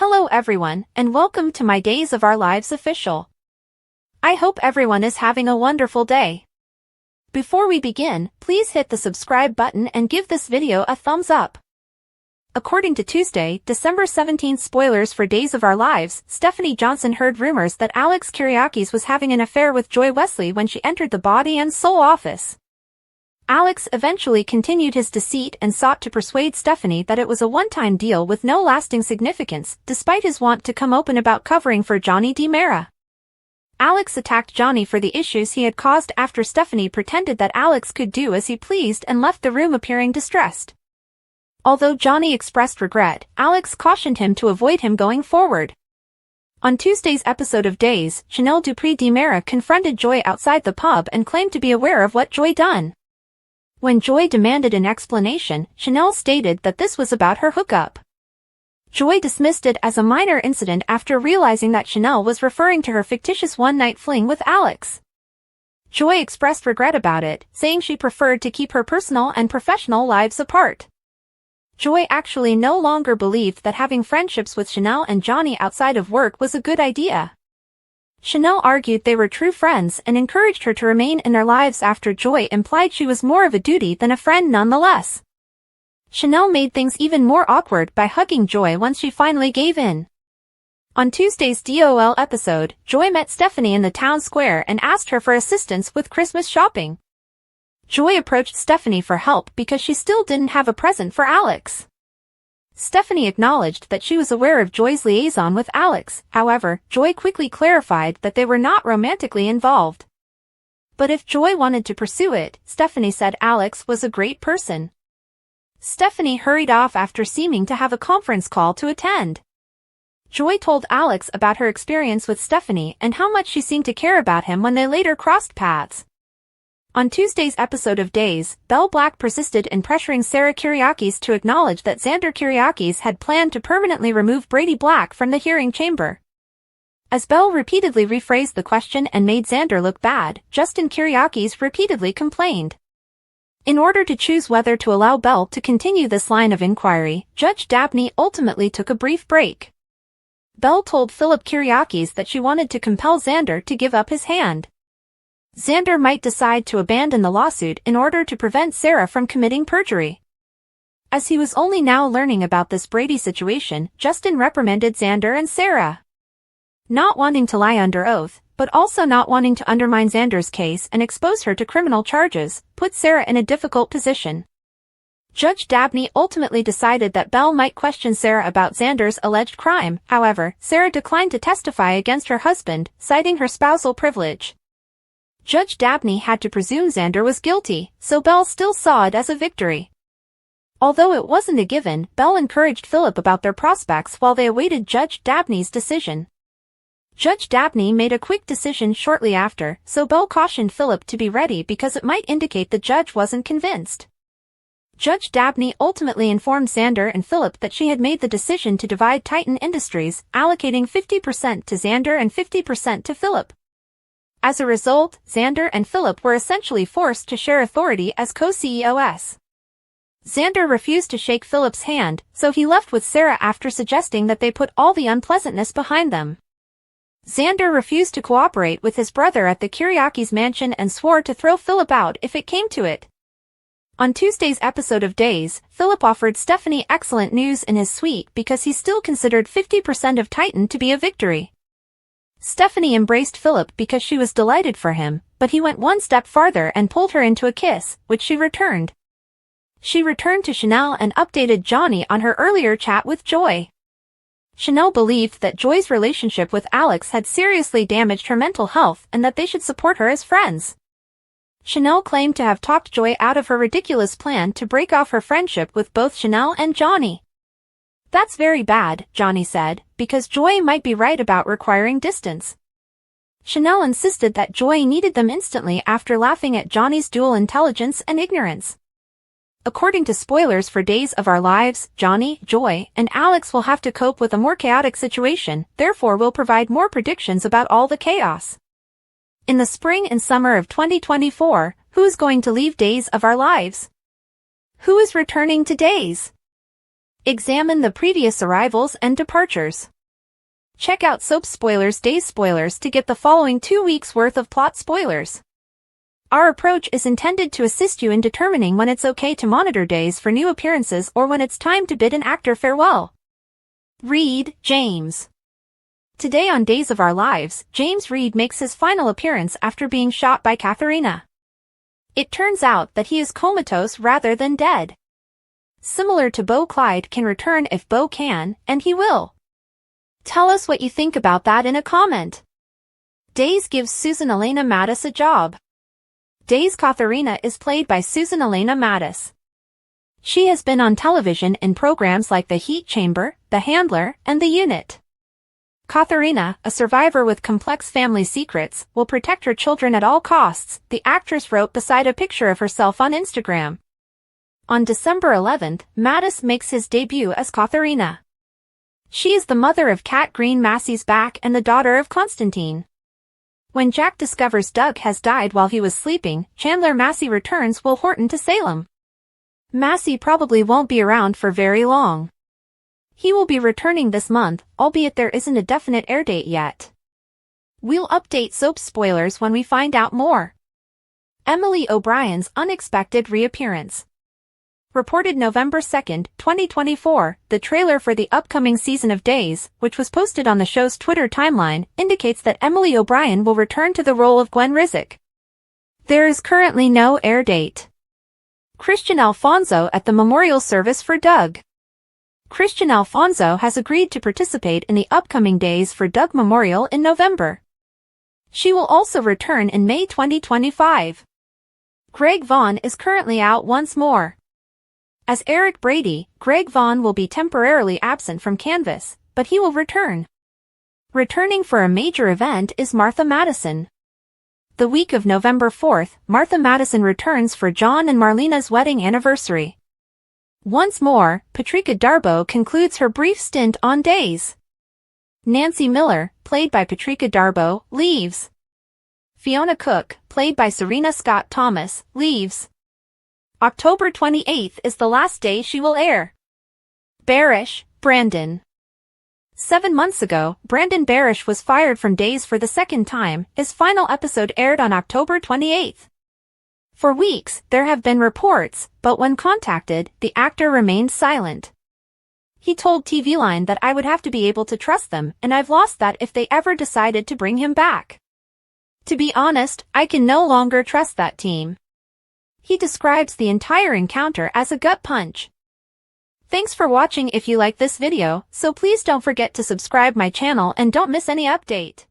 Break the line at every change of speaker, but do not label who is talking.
Hello everyone, and welcome to my Days of Our Lives official. I hope everyone is having a wonderful day. Before we begin, please hit the subscribe button and give this video a thumbs up. According to Tuesday, December 17th spoilers for Days of Our Lives, Stephanie Johnson heard rumors that Alex Kyriakis was having an affair with Joy Wesley when she entered the Body and Soul office. Alex eventually continued his deceit and sought to persuade Stephanie that it was a one-time deal with no lasting significance, despite his want to come open about covering for Johnny DiMera. Alex attacked Johnny for the issues he had caused after Stephanie pretended that Alex could do as he pleased and left the room appearing distressed. Although Johnny expressed regret, Alex cautioned him to avoid him going forward. On Tuesday's episode of Days, Chanel Dupree DiMera confronted Joy outside the pub and claimed to be aware of what Joy done. When Joy demanded an explanation, Chanel stated that this was about her hookup. Joy dismissed it as a minor incident after realizing that Chanel was referring to her fictitious one-night fling with Alex. Joy expressed regret about it, saying she preferred to keep her personal and professional lives apart. Joy actually no longer believed that having friendships with Chanel and Johnny outside of work was a good idea. Chanel argued they were true friends and encouraged her to remain in their lives after Joy implied she was more of a duty than a friend nonetheless. Chanel made things even more awkward by hugging Joy once she finally gave in. On Tuesday's DOOL episode, Joy met Stephanie in the town square and asked her for assistance with Christmas shopping. Joy approached Stephanie for help because she still didn't have a present for Alex. Stephanie acknowledged that she was aware of Joy's liaison with Alex, however, Joy quickly clarified that they were not romantically involved. But if Joy wanted to pursue it, Stephanie said Alex was a great person. Stephanie hurried off after seeming to have a conference call to attend. Joy told Alex about her experience with Stephanie and how much she seemed to care about him when they later crossed paths. On Tuesday's episode of Days, Belle Black persisted in pressuring Sarah Kyriakis to acknowledge that Xander Kyriakis had planned to permanently remove Brady Black from the hearing chamber. As Belle repeatedly rephrased the question and made Xander look bad, Justin Kyriakis repeatedly complained. In order to choose whether to allow Belle to continue this line of inquiry, Judge Dabney ultimately took a brief break. Belle told Philip Kyriakis that she wanted to compel Xander to give up his hand. Xander might decide to abandon the lawsuit in order to prevent Sarah from committing perjury. As he was only now learning about this Brady situation, Justin reprimanded Xander and Sarah. Not wanting to lie under oath, but also not wanting to undermine Xander's case and expose her to criminal charges, put Sarah in a difficult position. Judge Dabney ultimately decided that Belle might question Sarah about Xander's alleged crime, however, Sarah declined to testify against her husband, citing her spousal privilege. Judge Dabney had to presume Xander was guilty, so Belle still saw it as a victory. Although it wasn't a given, Belle encouraged Philip about their prospects while they awaited Judge Dabney's decision. Judge Dabney made a quick decision shortly after, so Belle cautioned Philip to be ready because it might indicate the judge wasn't convinced. Judge Dabney ultimately informed Xander and Philip that she had made the decision to divide Titan Industries, allocating 50% to Xander and 50% to Philip. As a result, Xander and Philip were essentially forced to share authority as co-CEOs. Xander refused to shake Philip's hand, so he left with Sarah after suggesting that they put all the unpleasantness behind them. Xander refused to cooperate with his brother at the Kyriakis mansion and swore to throw Philip out if it came to it. On Tuesday's episode of Days, Philip offered Stephanie excellent news in his suite because he still considered 50% of Titan to be a victory. Stephanie embraced Philip because she was delighted for him, but he went one step farther and pulled her into a kiss, which she returned. She returned to Chanel and updated Johnny on her earlier chat with Joy. Chanel believed that Joy's relationship with Alex had seriously damaged her mental health and that they should support her as friends. Chanel claimed to have talked Joy out of her ridiculous plan to break off her friendship with both Chanel and Johnny. "That's very bad," Johnny said, because Joy might be right about requiring distance. Chanel insisted that Joy needed them instantly after laughing at Johnny's dual intelligence and ignorance. According to spoilers for Days of Our Lives, Johnny, Joy, and Alex will have to cope with a more chaotic situation, therefore will provide more predictions about all the chaos. In the spring and summer of 2024, who's going to leave Days of Our Lives? Who is returning to Days? Examine the previous arrivals and departures. Check out Soap Spoilers Days Spoilers to get the following 2 weeks worth of plot spoilers. Our approach is intended to assist you in determining when it's okay to monitor days for new appearances or when it's time to bid an actor farewell. Reed, James. Today on Days of Our Lives, James Reed makes his final appearance after being shot by Katharina. It turns out that he is comatose rather than dead. Similar to Beau, Clyde can return if Beau can, and he will. Tell us what you think about that in a comment. Days gives Susan Elena Mattis a job. Days Katharina is played by Susan Elena Mattis. She has been on television in programs like The Heat Chamber, The Handler, and The Unit. Katharina, a survivor with complex family secrets, will protect her children at all costs, the actress wrote beside a picture of herself on Instagram. On December 11th, Mattis makes his debut as Katharina. She is the mother of Kat Green Massey's back and the daughter of Constantine. When Jack discovers Doug has died while he was sleeping, Chandler Massey returns Will Horton to Salem. Massey probably won't be around for very long. He will be returning this month, albeit there isn't a definite air date yet. We'll update Soap Spoilers when we find out more. Emily O'Brien's unexpected reappearance. Reported November 2, 2024, the trailer for the upcoming season of Days, which was posted on the show's Twitter timeline, indicates that Emily O'Brien will return to the role of Gwen Rizek. There is currently no air date. Christian Alfonso at the memorial service for Doug. Christian Alfonso has agreed to participate in the upcoming Days for Doug memorial in November. She will also return in May 2025. Greg Vaughn is currently out once more. As Eric Brady, Greg Vaughn will be temporarily absent from Canvas, but he will return. Returning for a major event is Martha Madison. The week of November 4th, Martha Madison returns for John and Marlena's wedding anniversary. Once more, Patrika Darbo concludes her brief stint on Days. Nancy Miller, played by Patrika Darbo, leaves. Fiona Cook, played by Serena Scott Thomas, leaves. October 28th is the last day she will air. Barish, Brandon. 7 months ago, Brandon Barish was fired from Days for the second time. His final episode aired on October 28th. For weeks, there have been reports, but when contacted, the actor remained silent. He told TV Line that I would have to be able to trust them, and I've lost that if they ever decided to bring him back. To be honest, I can no longer trust that team. He describes the entire encounter as a gut punch. Thanks for watching. If you like this video, so please don't forget to subscribe my channel and don't miss any update.